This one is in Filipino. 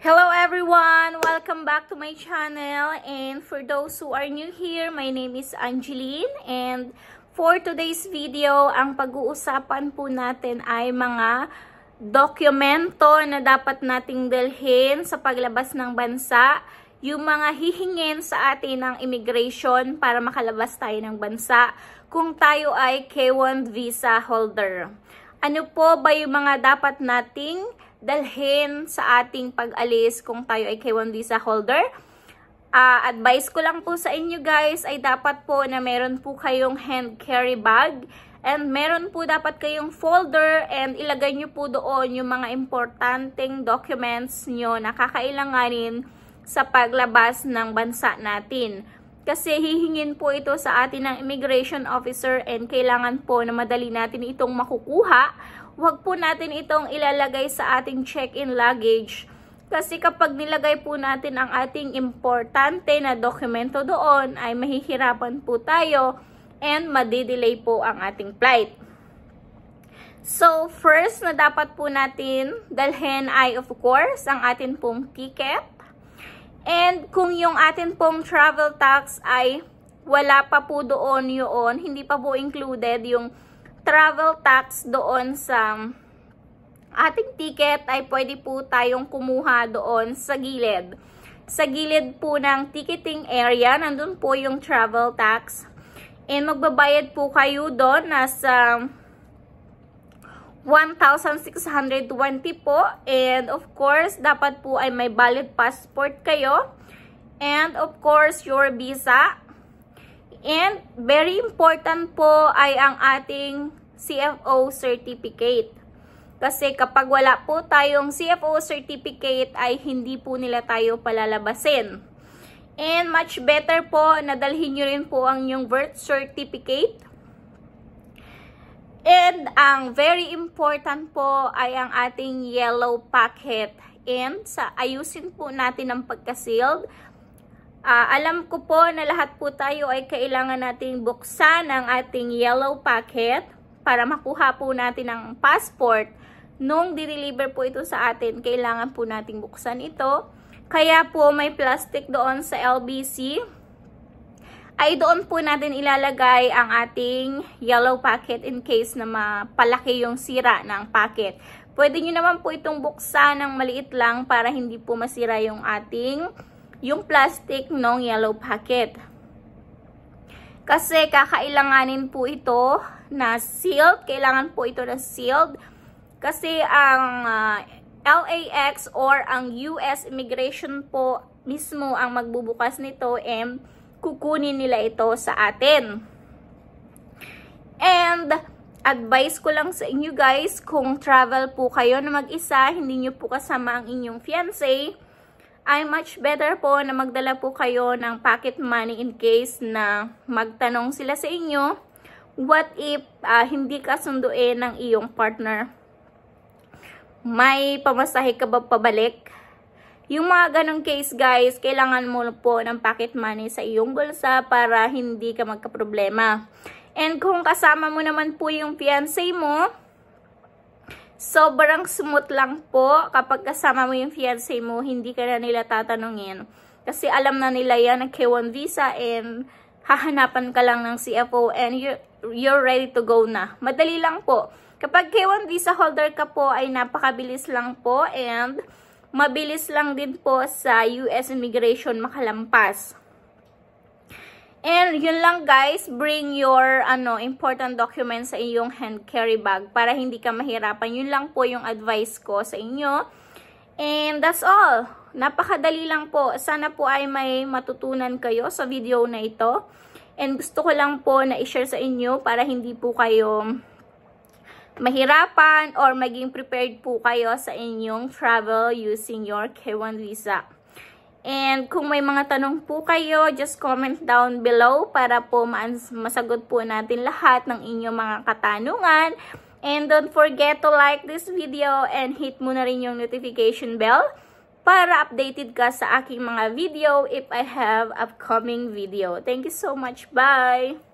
Hello everyone! Welcome back to my channel, and for those who are new here, my name is Angeline, and for today's video, ang pag-uusapan po natin ay mga dokumento na dapat nating dalhin sa paglabas ng bansa, yung mga hihingin sa atin ng immigration para makalabas tayo ng bansa kung tayo ay K1 visa holder. Ano po ba yung mga dapat nating dalhin sa ating pag-alis kung tayo ay K1 visa holder? Advice ko lang po sa inyo guys ay dapat po na meron po kayong hand carry bag and meron po dapat kayong folder, and ilagay nyo po doon yung mga importanteng documents nyo na kakailanganin sa paglabas ng bansa natin. Kasi hihingin po ito sa atin ng immigration officer and kailangan po na madali natin itong makukuha. Huwag po natin itong ilalagay sa ating check-in luggage. Kasi kapag nilagay po natin ang ating importante na dokumento doon, ay mahihirapan po tayo and madidelay po ang ating flight. So, first na dapat po natin dalhin ay of course ang atin pong ticket. And kung yung atin pong travel tax ay wala pa po doon yun, hindi pa po included yung travel tax doon sa ating ticket, ay pwede po tayong kumuha doon sa gilid. Sa gilid po ng ticketing area, nandun po yung travel tax. And magbabayad po kayo doon, nasa 1,620 po. And of course, dapat po ay may valid passport kayo. And of course, your visa. And very important po ay ang ating CFO certificate. Kasi kapag wala po tayong CFO certificate ay hindi po nila tayo palalabasin. And much better po na dalhin nyo rin po ang inyong birth certificate. And ang very important po ay ang ating yellow packet. And ayusin po natin ang pagka-sealed. Alam ko po na lahat po tayo ay kailangan nating buksan ang ating yellow packet para makuha po natin ang passport. Nung di-deliver po ito sa atin, kailangan po nating buksan ito. Kaya po may plastic doon sa LBC. Ay doon po natin ilalagay ang ating yellow packet in case na mapalaki yung sira ng packet. Pwede nyo naman po itong buksan ng maliit lang para hindi po masira yung plastic ng yellow packet. Kasi kakailanganin po ito na sealed. Kailangan po ito na sealed. Kasi ang LAX or ang US immigration po mismo ang magbubukas nito and kukunin nila ito sa atin. And advice ko lang sa inyo guys, kung travel po kayo na mag-isa, hindi nyo po kasama ang inyong fiancé, ay much better po na magdala po kayo ng pocket money in case na magtanong sila sa inyo, what if hindi ka sunduin ng iyong partner? May pamasahe ka ba pabalik? Yung mga ganong case guys, kailangan mo po ng pocket money sa iyong bulsa para hindi ka magkaproblema. And kung kasama mo naman po yung fiancé mo, sobrang smooth lang po kapag kasama mo yung fiancé mo, hindi ka na nila tatanungin. Kasi alam na nila yan ng K1 visa and hahanapan ka lang ng CFO and you're ready to go na. Madali lang po. Kapag K1 visa holder ka po ay napakabilis lang po and mabilis lang din po sa US immigration makalampas. And yun lang guys, bring your important documents sa iyong hand carry bag para hindi ka mahirapan. Yun lang po yung advice ko sa inyo. And that's all. Napakadali lang po. Sana po ay may matutunan kayo sa video na ito. And gusto ko lang po na i-share sa inyo para hindi po kayo mahirapan or maging prepared po kayo sa inyong travel using your K1 visa. And kung may mga tanong po kayo, just comment down below para po masagot po natin lahat ng inyong mga katanungan. And don't forget to like this video and hit mo na rin yung notification bell para updated ka sa aking mga video if I have upcoming video. Thank you so much. Bye!